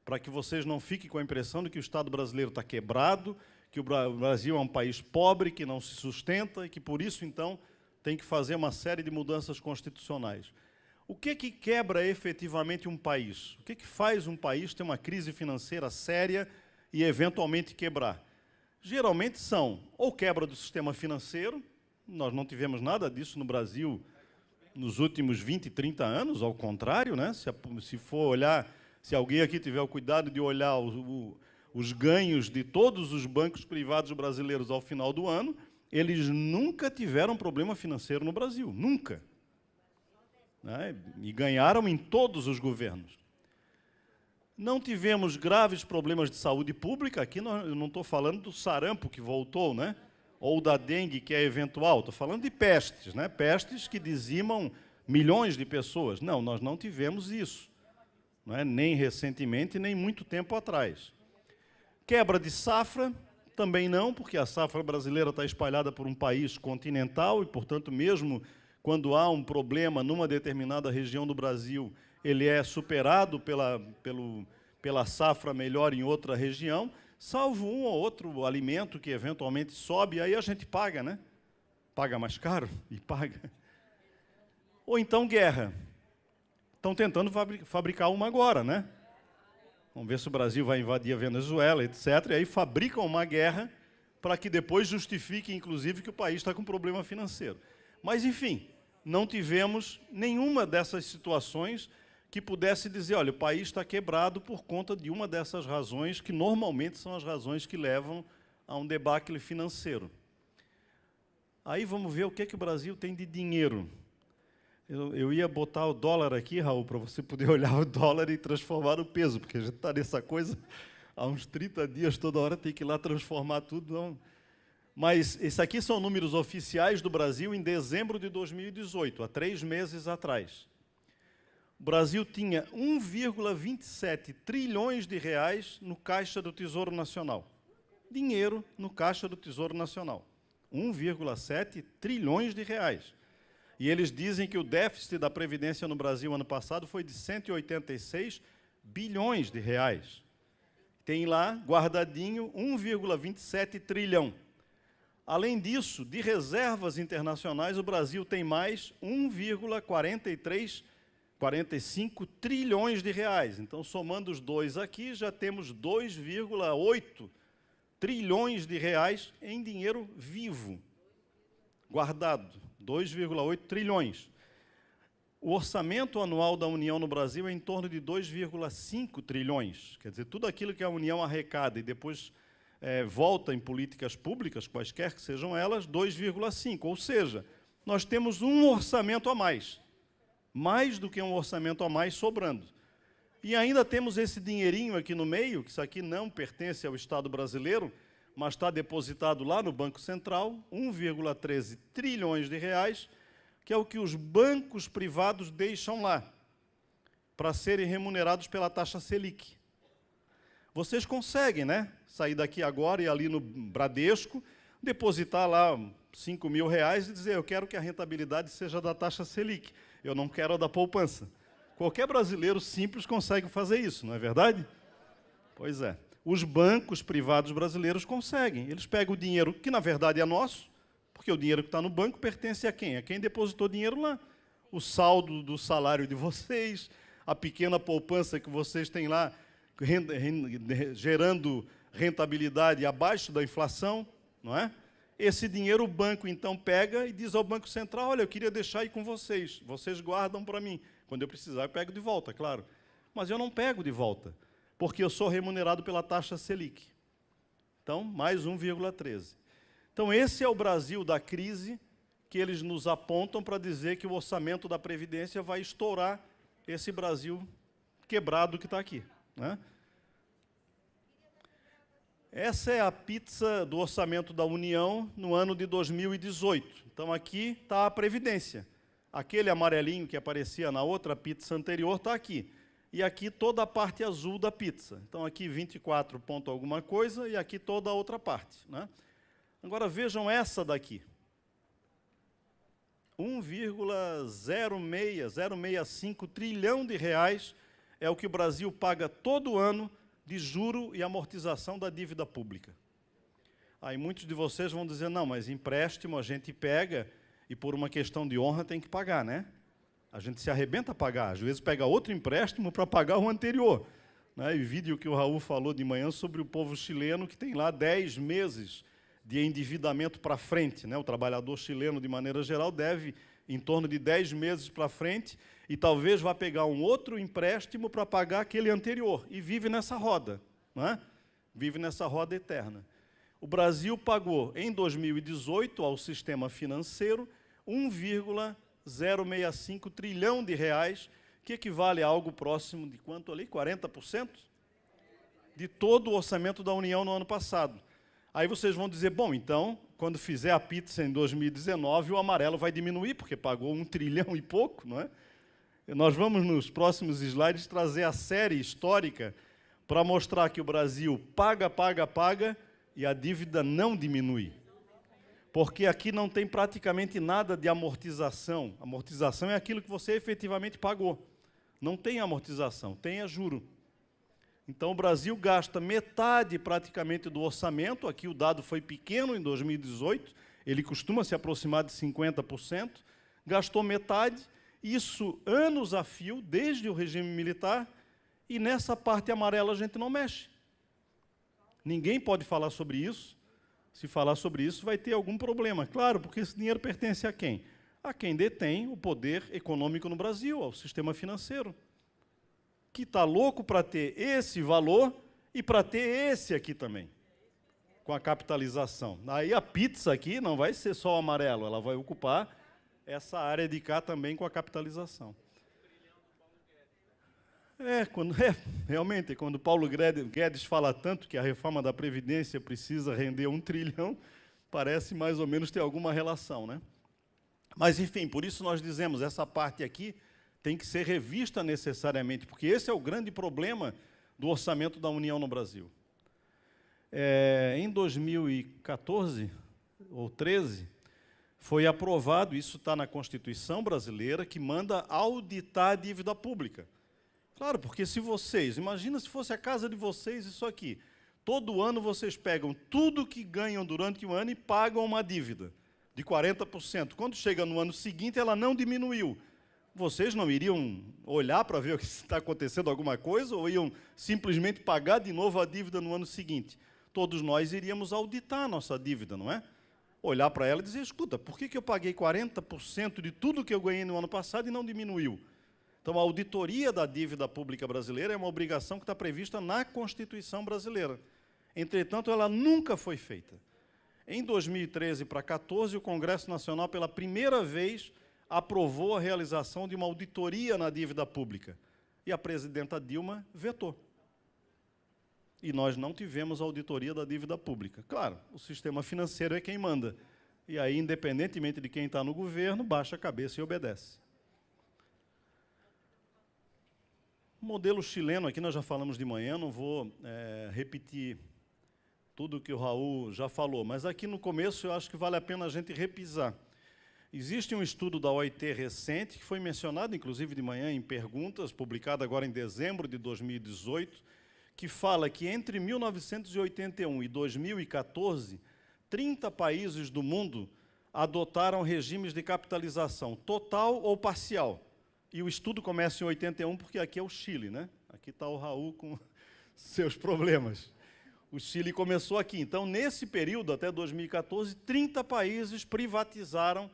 para que vocês não fiquem com a impressão de que o Estado brasileiro está quebrado, que o Brasil é um país pobre, que não se sustenta, e que, por isso, então, tem que fazer uma série de mudanças constitucionais. O que quebra efetivamente um país? O que faz um país ter uma crise financeira séria e, eventualmente, quebrar? Geralmente são ou quebra do sistema financeiro. Nós não tivemos nada disso no Brasil nos últimos 20, 30 anos, ao contrário, né? Se for olhar, se alguém aqui tiver o cuidado de olhar os ganhos de todos os bancos privados brasileiros ao final do ano, eles nunca tiveram problema financeiro no Brasil, nunca. Né? E ganharam em todos os governos. Não tivemos graves problemas de saúde pública, aqui eu não estou falando do sarampo que voltou, né? ou da dengue, que é eventual. Estou falando de pestes, né? Pestes que dizimam milhões de pessoas. Não, nós não tivemos isso, não é? Nem recentemente, nem muito tempo atrás. Quebra de safra, também não, porque a safra brasileira está espalhada por um país continental e, portanto, mesmo quando há um problema numa determinada região do Brasil, ele é superado pela safra melhor em outra região, salvo um ou outro alimento que eventualmente sobe, aí a gente paga, né? Paga mais caro e paga. Ou então guerra. Estão tentando fabricar uma agora, né? Vamos ver se o Brasil vai invadir a Venezuela, etc. E aí fabricam uma guerra para que depois justifique, inclusive, que o país está com problema financeiro. Mas, enfim, não tivemos nenhuma dessas situações que pudesse dizer, olha, o país está quebrado por conta de uma dessas razões, que normalmente são as razões que levam a um debacle financeiro. Aí vamos ver o que o Brasil tem de dinheiro. Eu ia botar o dólar aqui, Raul, para você poder olhar o dólar e transformar no peso, porque a gente está nessa coisa há uns 30 dias, toda hora tem que ir lá transformar tudo. Não. Mas esses aqui são números oficiais do Brasil em dezembro de 2018, há 3 meses atrás. O Brasil tinha 1,27 trilhões de reais no Caixa do Tesouro Nacional. Dinheiro no Caixa do Tesouro Nacional. 1,7 trilhões de reais. E eles dizem que o déficit da Previdência no Brasil ano passado foi de 186 bilhões de reais. Tem lá, guardadinho, 1,27 trilhão. Além disso, de reservas internacionais, o Brasil tem mais 1,45 trilhões de reais. Então, somando os dois aqui, já temos 2,8 trilhões de reais em dinheiro vivo, guardado. 2,8 trilhões. O orçamento anual da União no Brasil é em torno de 2,5 trilhões. Quer dizer, tudo aquilo que a União arrecada e depois volta em políticas públicas, quaisquer que sejam elas, 2,5. Ou seja, nós temos um orçamento a mais do que um orçamento a mais sobrando. E ainda temos esse dinheirinho aqui no meio, que isso aqui não pertence ao Estado brasileiro, mas está depositado lá no Banco Central, 1,13 trilhões de reais, que é o que os bancos privados deixam lá, para serem remunerados pela taxa Selic. Vocês conseguem, né, sair daqui agora e ali no Bradesco, depositar lá 5 mil reais e dizer, eu quero que a rentabilidade seja da taxa Selic, eu não quero a da poupança. Qualquer brasileiro simples consegue fazer isso, não é verdade? Pois é. Os bancos privados brasileiros conseguem. Eles pegam o dinheiro, que na verdade é nosso, porque o dinheiro que está no banco pertence a quem? A quem depositou dinheiro lá. O saldo do salário de vocês, a pequena poupança que vocês têm lá, gerando rentabilidade abaixo da inflação, não é? Esse dinheiro o banco, então, pega e diz ao Banco Central, olha, eu queria deixar aí com vocês guardam para mim. Quando eu precisar, eu pego de volta, claro. Mas eu não pego de volta, porque eu sou remunerado pela taxa Selic. Então, mais 1,13. Então, esse é o Brasil da crise que eles nos apontam para dizer que o orçamento da Previdência vai estourar esse Brasil quebrado que está aqui, né? Essa é a pizza do orçamento da União no ano de 2018. Então, aqui está a Previdência. Aquele amarelinho que aparecia na outra pizza anterior está aqui. E aqui toda a parte azul da pizza. Então, aqui 24 ponto alguma coisa e aqui toda a outra parte, né? Agora, vejam essa daqui. 1,065 trilhão de reais é o que o Brasil paga todo ano de juro e amortização da dívida pública. Aí muitos de vocês vão dizer, não, mas empréstimo a gente pega e por uma questão de honra tem que pagar, né? A gente se arrebenta a pagar, às vezes pega outro empréstimo para pagar o anterior, né? E vídeo que o Raul falou de manhã sobre o povo chileno que tem lá 10 meses de endividamento para frente, né? O trabalhador chileno, de maneira geral, deve em torno de 10 meses para frente e talvez vá pegar um outro empréstimo para pagar aquele anterior e vive nessa roda, né? Vive nessa roda eterna. O Brasil pagou, em 2018, ao sistema financeiro, 1,065 trilhão de reais, que equivale a algo próximo de quanto ali? 40% de todo o orçamento da União no ano passado. Aí vocês vão dizer, bom, então, quando fizer a pizza em 2019, o amarelo vai diminuir, porque pagou 1 trilhão e pouco, não é? E nós vamos, nos próximos slides, trazer a série histórica para mostrar que o Brasil paga, paga, paga, e a dívida não diminui. Porque aqui não tem praticamente nada de amortização. Amortização é aquilo que você efetivamente pagou. Não tem amortização, tem juro. Então, o Brasil gasta metade praticamente do orçamento, aqui o dado foi pequeno em 2018, ele costuma se aproximar de 50%, gastou metade, isso anos a fio, desde o regime militar, e nessa parte amarela a gente não mexe. Ninguém pode falar sobre isso. Se falar sobre isso, vai ter algum problema. Claro, porque esse dinheiro pertence a quem? A quem detém o poder econômico no Brasil, ao sistema financeiro, que está louco para ter esse valor e para ter esse aqui também, com a capitalização. Aí a pizza aqui não vai ser só o amarelo, ela vai ocupar essa área de cá também com a capitalização. Realmente, quando Paulo Guedes fala tanto que a reforma da Previdência precisa render 1 trilhão, parece mais ou menos ter alguma relação, né? Mas, enfim, por isso nós dizemos, essa parte aqui tem que ser revista necessariamente, porque esse é o grande problema do orçamento da União no Brasil. Em 2014 ou 2013, foi aprovado, isso está na Constituição brasileira, que manda auditar a dívida pública. Claro, porque se vocês, imagina se fosse a casa de vocês isso aqui, todo ano vocês pegam tudo que ganham durante o ano e pagam uma dívida de 40%. Quando chega no ano seguinte, ela não diminuiu. Vocês não iriam olhar para ver o que está acontecendo, alguma coisa, ou iam simplesmente pagar de novo a dívida no ano seguinte? Todos nós iríamos auditar a nossa dívida, não é? Olhar para ela e dizer, escuta, por que eu paguei 40% de tudo que eu ganhei no ano passado e não diminuiu? Então, a auditoria da dívida pública brasileira é uma obrigação que está prevista na Constituição brasileira. Entretanto, ela nunca foi feita. Em 2013 para 2014, o Congresso Nacional, pela primeira vez, aprovou a realização de uma auditoria na dívida pública. E a presidenta Dilma vetou. E nós não tivemos auditoria da dívida pública. Claro, o sistema financeiro é quem manda. E aí, independentemente de quem está no governo, baixa a cabeça e obedece. O modelo chileno, aqui nós já falamos de manhã, não vou repetir tudo o que o Raul já falou, mas aqui no começo eu acho que vale a pena a gente repisar. Existe um estudo da OIT recente, que foi mencionado, inclusive, de manhã em perguntas, publicado agora em dezembro de 2018, que fala que entre 1981 e 2014, 30 países do mundo adotaram regimes de capitalização total ou parcial. E o estudo começa em 81, porque aqui é o Chile, né? Aqui está o Raul com seus problemas. O Chile começou aqui. Então, nesse período, até 2014, 30 países privatizaram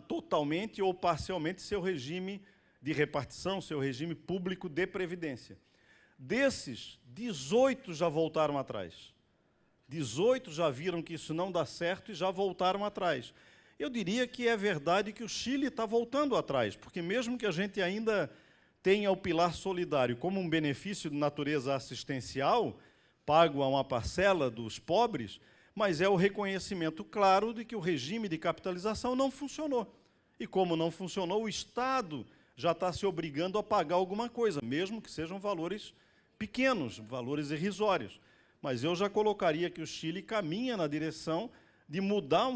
totalmente ou parcialmente seu regime de repartição, seu regime público de previdência. Desses, 18 já voltaram atrás. 18 já viram que isso não dá certo e já voltaram atrás. Eu diria que é verdade que o Chile está voltando atrás, porque mesmo que a gente ainda tenha o pilar solidário como um benefício de natureza assistencial, pago a uma parcela dos pobres, mas é o reconhecimento claro de que o regime de capitalização não funcionou. E como não funcionou, o Estado já está se obrigando a pagar alguma coisa, mesmo que sejam valores pequenos, valores irrisórios. Mas eu já colocaria que o Chile caminha na direção de mudar,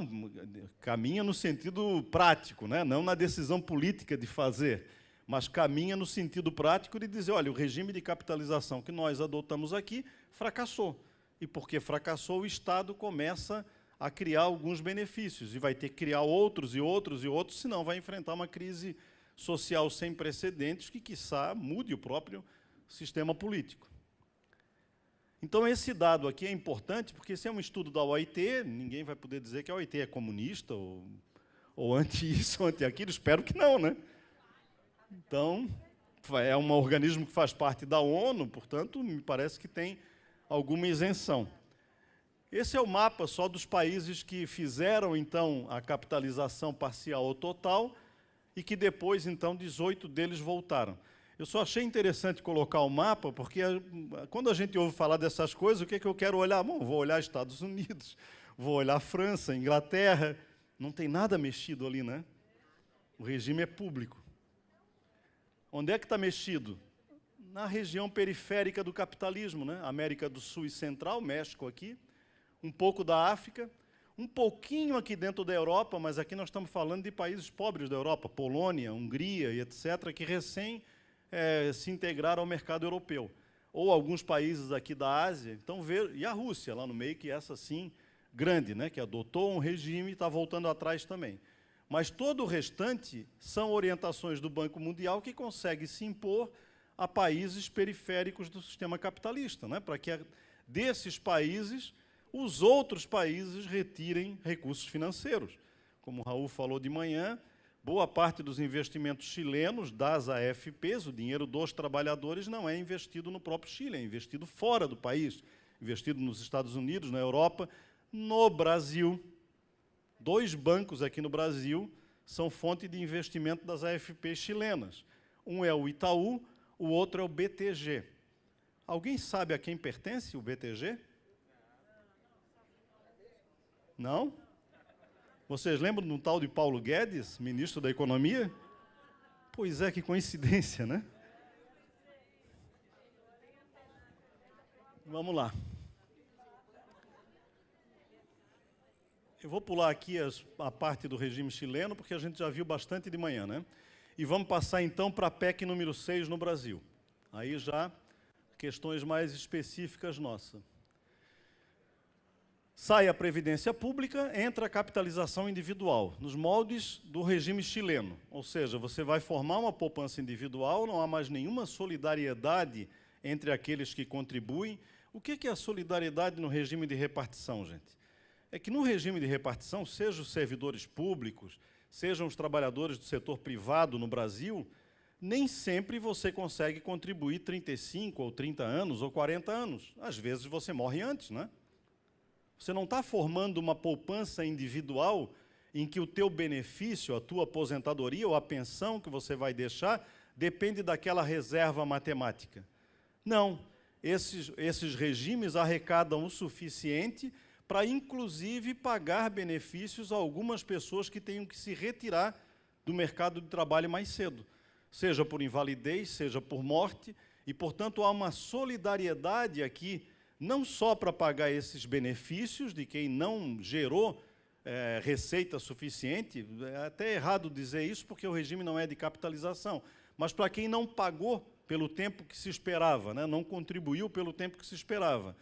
caminha no sentido prático, né? Não na decisão política de fazer, mas caminha no sentido prático de dizer, olha, o regime de capitalização que nós adotamos aqui fracassou. E porque fracassou, o Estado começa a criar alguns benefícios, e vai ter que criar outros e outros e outros, senão vai enfrentar uma crise social sem precedentes que, quiçá, mude o próprio sistema político. Então, esse dado aqui é importante, porque esse é um estudo da OIT, ninguém vai poder dizer que a OIT é comunista, ou anti isso, ou anti aquilo, espero que não, né? Então, é um organismo que faz parte da ONU, portanto, me parece que tem alguma isenção. Esse é o mapa só dos países que fizeram, então, a capitalização parcial ou total, e que depois, então, 18 deles voltaram. Eu só achei interessante colocar o mapa, porque quando a gente ouve falar dessas coisas, o que é que eu quero olhar? Bom, vou olhar Estados Unidos, Vou olhar a França, a Inglaterra, não tem nada mexido ali, né? O regime é público. Onde é que está mexido? Na região periférica do capitalismo, né? América do Sul e Central, México aqui, um pouco da África, um pouquinho aqui dentro da Europa, mas aqui nós estamos falando de países pobres da Europa, Polônia, Hungria e etc., que recém se integraram ao mercado europeu. Ou alguns países aqui da Ásia, então, e a Rússia lá no meio, que essa sim, grande, né, que adotou um regime e está voltando atrás também. Mas todo o restante são orientações do Banco Mundial que consegue se impor a países periféricos do sistema capitalista, né, para que desses países os outros países retirem recursos financeiros. Como o Raul falou de manhã, boa parte dos investimentos chilenos, das AFPs, o dinheiro dos trabalhadores, não é investido no próprio Chile, é investido fora do país, investido nos Estados Unidos, na Europa, no Brasil. 2 bancos aqui no Brasil são fonte de investimento das AFPs chilenas. Um é o Itaú, o outro é o BTG. Alguém sabe a quem pertence o BTG? Não? Vocês lembram de um tal de Paulo Guedes, ministro da Economia? Pois é, que coincidência, né? Vamos lá. Eu vou pular aqui a parte do regime chileno, porque a gente já viu bastante de manhã, né? E vamos passar, então, para a PEC número 6 no Brasil. Aí já questões mais específicas nossas. Sai a Previdência Pública, entra a capitalização individual, nos moldes do regime chileno. Ou seja, você vai formar uma poupança individual, não há mais nenhuma solidariedade entre aqueles que contribuem. O que é a solidariedade no regime de repartição, gente? É que no regime de repartição, sejam os servidores públicos, sejam os trabalhadores do setor privado no Brasil, nem sempre você consegue contribuir 35 ou 30 anos ou 40 anos. Às vezes você morre antes, né? Você não está formando uma poupança individual em que o teu benefício, a tua aposentadoria ou a pensão que você vai deixar depende daquela reserva matemática. Não. Esses regimes arrecadam o suficiente para, inclusive, pagar benefícios a algumas pessoas que tenham que se retirar do mercado de trabalho mais cedo, seja por invalidez, seja por morte, e, portanto, há uma solidariedade aqui, não só para pagar esses benefícios de quem não gerou receita suficiente, é até errado dizer isso, porque o regime não é de capitalização, mas para quem não pagou pelo tempo que se esperava, né, não contribuiu pelo tempo que se esperava.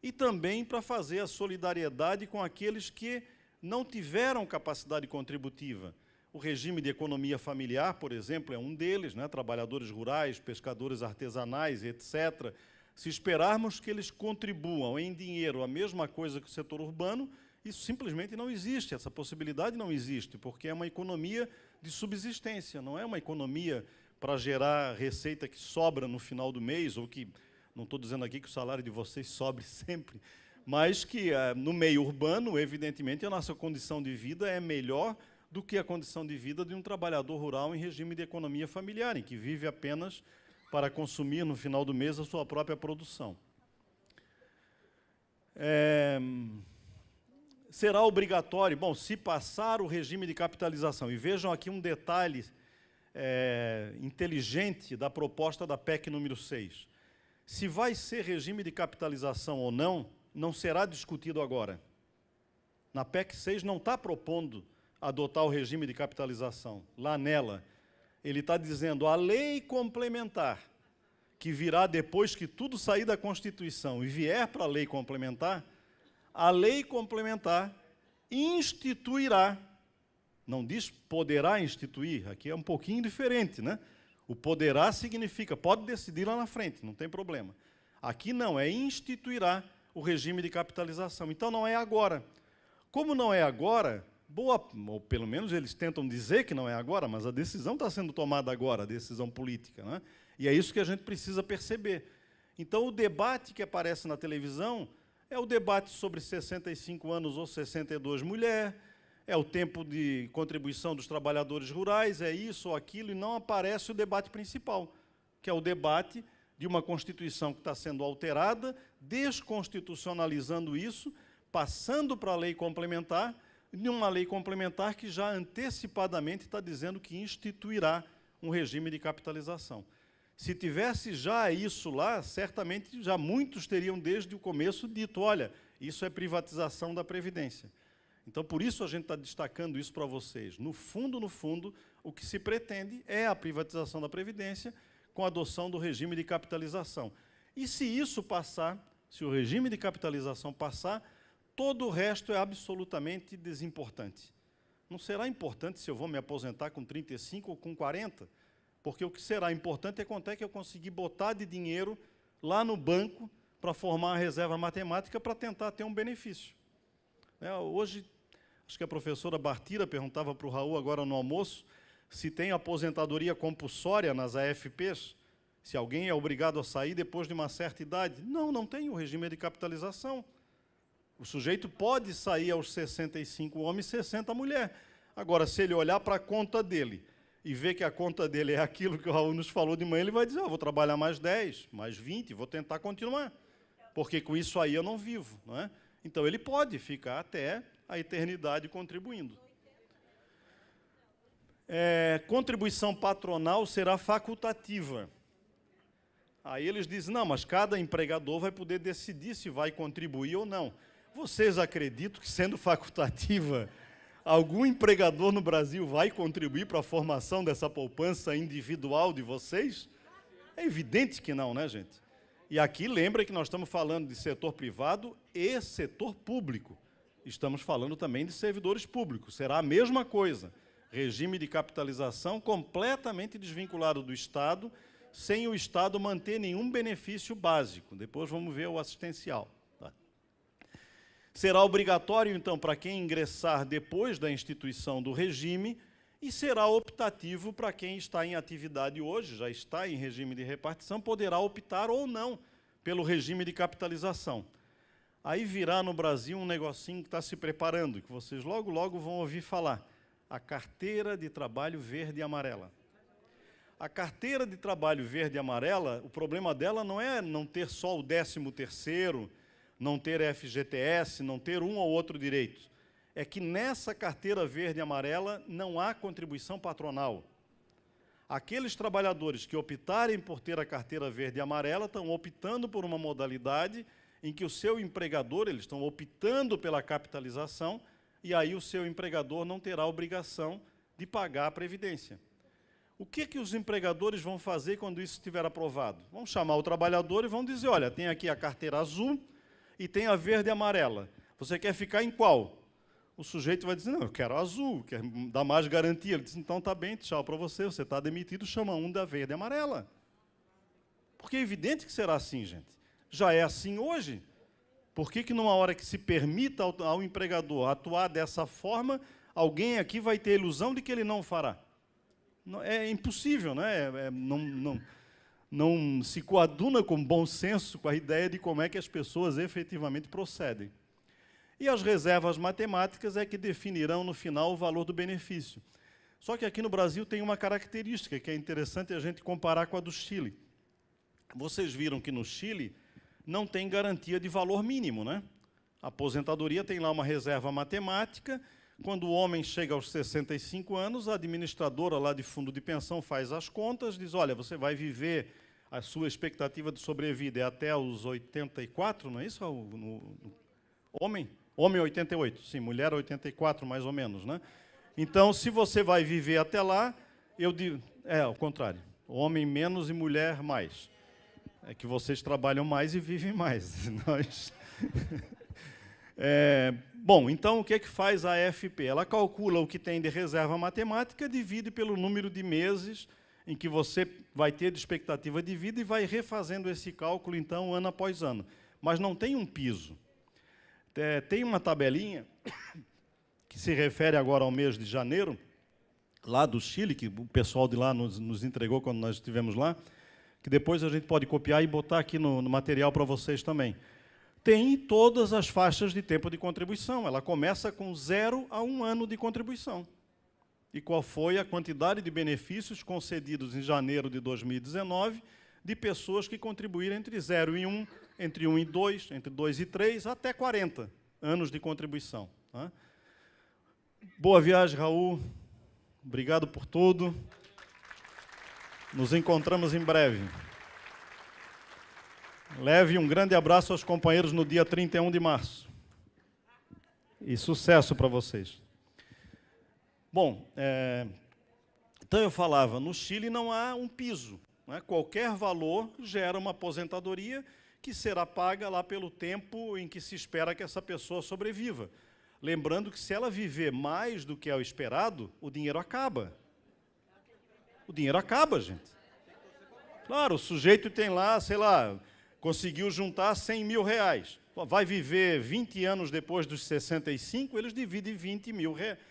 E também para fazer a solidariedade com aqueles que não tiveram capacidade contributiva. O regime de economia familiar, por exemplo, é um deles, né, trabalhadores rurais, pescadores artesanais, etc., se esperarmos que eles contribuam em dinheiro a mesma coisa que o setor urbano, isso simplesmente não existe, essa possibilidade não existe, porque é uma economia de subsistência, não é uma economia para gerar receita que sobra no final do mês, ou que, não estou dizendo aqui que o salário de vocês sobre sempre, mas que no meio urbano, evidentemente, a nossa condição de vida é melhor do que a condição de vida de um trabalhador rural em regime de economia familiar, em que vive apenas para consumir no final do mês a sua própria produção. Será obrigatório, bom, se passar o regime de capitalização, e vejam aqui um detalhe inteligente da proposta da PEC número 6. Se vai ser regime de capitalização ou não, não será discutido agora. Na PEC 6 não está propondo adotar o regime de capitalização, lá nela. Ele está dizendo, a lei complementar, que virá depois que tudo sair da Constituição e vier para a lei complementar, a lei complementar instituirá, não diz poderá instituir, aqui é um pouquinho diferente, né? O poderá significa, pode decidir lá na frente, não tem problema. Aqui não, é instituirá o regime de capitalização. Então não é agora. Como não é agora, ou pelo menos eles tentam dizer que não é agora, mas a decisão está sendo tomada agora, a decisão política, né? E é isso que a gente precisa perceber. Então, o debate que aparece na televisão é o debate sobre 65 anos ou 62 mulher, é o tempo de contribuição dos trabalhadores rurais, é isso ou aquilo, e não aparece o debate principal, que é o debate de uma Constituição que está sendo alterada, desconstitucionalizando isso, passando para a lei complementar, de uma lei complementar que já antecipadamente está dizendo que instituirá um regime de capitalização. Se tivesse já isso lá, certamente já muitos teriam desde o começo dito, olha, isso é privatização da Previdência. Então, por isso a gente está destacando isso para vocês. No fundo, o que se pretende é a privatização da Previdência com a adoção do regime de capitalização. E se isso passar, se o regime de capitalização passar, todo o resto é absolutamente desimportante. Não será importante se eu vou me aposentar com 35 ou com 40, porque o que será importante é quanto é que eu conseguir botar de dinheiro lá no banco para formar a reserva matemática para tentar ter um benefício. Hoje, acho que a professora Bartira perguntava para o Raul agora no almoço se tem aposentadoria compulsória nas AFPs, se alguém é obrigado a sair depois de uma certa idade. Não, não tem o regime de capitalização. O sujeito pode sair aos 65 homem e 60 mulher. Agora, se ele olhar para a conta dele e ver que a conta dele é aquilo que o Raul nos falou de manhã, ele vai dizer, vou trabalhar mais 10, mais 20, vou tentar continuar, porque com isso aí eu não vivo. Não é? Então, ele pode ficar até a eternidade contribuindo. Contribuição patronal será facultativa. Aí eles dizem, não, mas cada empregador vai poder decidir se vai contribuir ou não. Vocês acreditam que, sendo facultativa, algum empregador no Brasil vai contribuir para a formação dessa poupança individual de vocês? É evidente que não, né, gente? E aqui, lembra que nós estamos falando de setor privado e setor público. Estamos falando também de servidores públicos. Será a mesma coisa. Regime de capitalização completamente desvinculado do Estado, sem o Estado manter nenhum benefício básico. Depois vamos ver o assistencial. Tá? Será obrigatório, então, para quem ingressar depois da instituição do regime, e será optativo para quem está em atividade hoje, já está em regime de repartição, poderá optar ou não pelo regime de capitalização. Aí virá no Brasil um negocinho que está se preparando, que vocês logo, logo vão ouvir falar. A carteira de trabalho verde e amarela. A carteira de trabalho verde e amarela, o problema dela não é não ter só o 13º, não ter FGTS, não ter um ou outro direito. É que nessa carteira verde e amarela não há contribuição patronal. Aqueles trabalhadores que optarem por ter a carteira verde e amarela estão optando por uma modalidade em que o seu empregador, eles estão optando pela capitalização, e aí o seu empregador não terá obrigação de pagar a Previdência. O que os empregadores vão fazer quando isso estiver aprovado? Vão chamar o trabalhador e vão dizer, olha, tem aqui a carteira azul e tem a verde e amarela. Você quer ficar em qual? O sujeito vai dizer, não, eu quero a azul, quer dar mais garantia. Ele diz, então tá bem, tchau para você está demitido, chama um da verde e amarela. Porque é evidente que será assim, gente. Já é assim hoje. Por que numa hora que se permita ao empregador atuar dessa forma, alguém aqui vai ter a ilusão de que ele não fará? É impossível, né? Não se coaduna com bom senso com a ideia de como é que as pessoas efetivamente procedem. E as reservas matemáticas é que definirão no final o valor do benefício. Só que aqui no Brasil tem uma característica que é interessante a gente comparar com a do Chile. Vocês viram que no Chile não tem garantia de valor mínimo, né? A aposentadoria tem lá uma reserva matemática. Quando o homem chega aos 65 anos, a administradora lá de fundo de pensão faz as contas, diz, olha, você vai viver, a sua expectativa de sobrevida é até os 84, não é isso? Homem? Homem 88, sim, mulher 84, mais ou menos, né? Então, se você vai viver até lá, eu digo, ao contrário, homem menos e mulher mais. É que vocês trabalham mais e vivem mais. Nós... Bom, então o que é que faz a AFP? Ela calcula o que tem de reserva matemática, divide pelo número de meses em que você vai ter de expectativa de vida e vai refazendo esse cálculo, então, ano após ano. Mas não tem um piso. Tem uma tabelinha que se refere agora ao mês de janeiro, lá do Chile, que o pessoal de lá nos entregou quando nós estivemos lá, que depois a gente pode copiar e botar aqui no material para vocês também. Tem todas as faixas de tempo de contribuição. Ela começa com 0 a 1 ano de contribuição. E qual foi a quantidade de benefícios concedidos em janeiro de 2019 de pessoas que contribuíram entre 0 e 1, entre 1 e 2, entre 2 e 3, até 40. anos de contribuição. Tá? Boa viagem, Raul. Obrigado por tudo. Nos encontramos em breve. Leve um grande abraço aos companheiros no dia 31 de março. E sucesso para vocês. Bom, então eu falava, no Chile não há um piso. Né? Qualquer valor gera uma aposentadoria que será paga lá pelo tempo em que se espera que essa pessoa sobreviva. Lembrando que se ela viver mais do que é o esperado, o dinheiro acaba. O dinheiro acaba, gente. Claro, o sujeito tem lá, sei lá, conseguiu juntar 100 mil reais. Vai viver 20 anos depois dos 65, eles dividem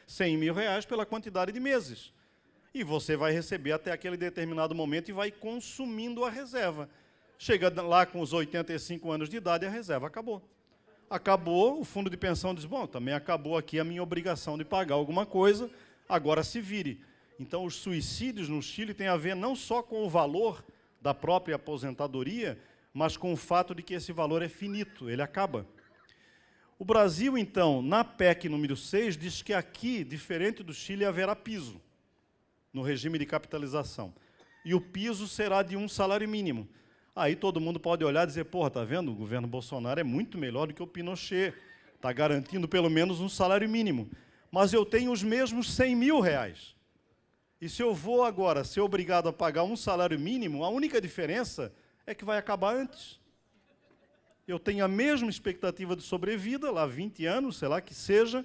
100 mil reais pela quantidade de meses. E você vai receber até aquele determinado momento e vai consumindo a reserva. Chega lá com os 85 anos de idade, a reserva acabou. Acabou, o fundo de pensão diz, bom, também acabou aqui a minha obrigação de pagar alguma coisa, agora se vire. Então, os suicídios no Chile têm a ver não só com o valor da própria aposentadoria, mas com o fato de que esse valor é finito, ele acaba. O Brasil, então, na PEC número 6, diz que aqui, diferente do Chile, haverá piso no regime de capitalização. E o piso será de um salário mínimo. Aí todo mundo pode olhar e dizer, porra, tá vendo? O governo Bolsonaro é muito melhor do que o Pinochet. Está garantindo pelo menos um salário mínimo. Mas eu tenho os mesmos 100 mil reais. E se eu vou agora ser obrigado a pagar um salário mínimo, a única diferença é que vai acabar antes. Eu tenho a mesma expectativa de sobrevida, lá 20 anos, sei lá que seja,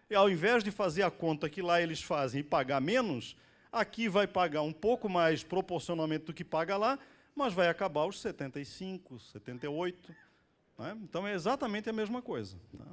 e ao invés de fazer a conta que lá eles fazem e pagar menos, aqui vai pagar um pouco mais proporcionalmente do que paga lá, mas vai acabar aos 75, 78. Né? Então é exatamente a mesma coisa. Tá?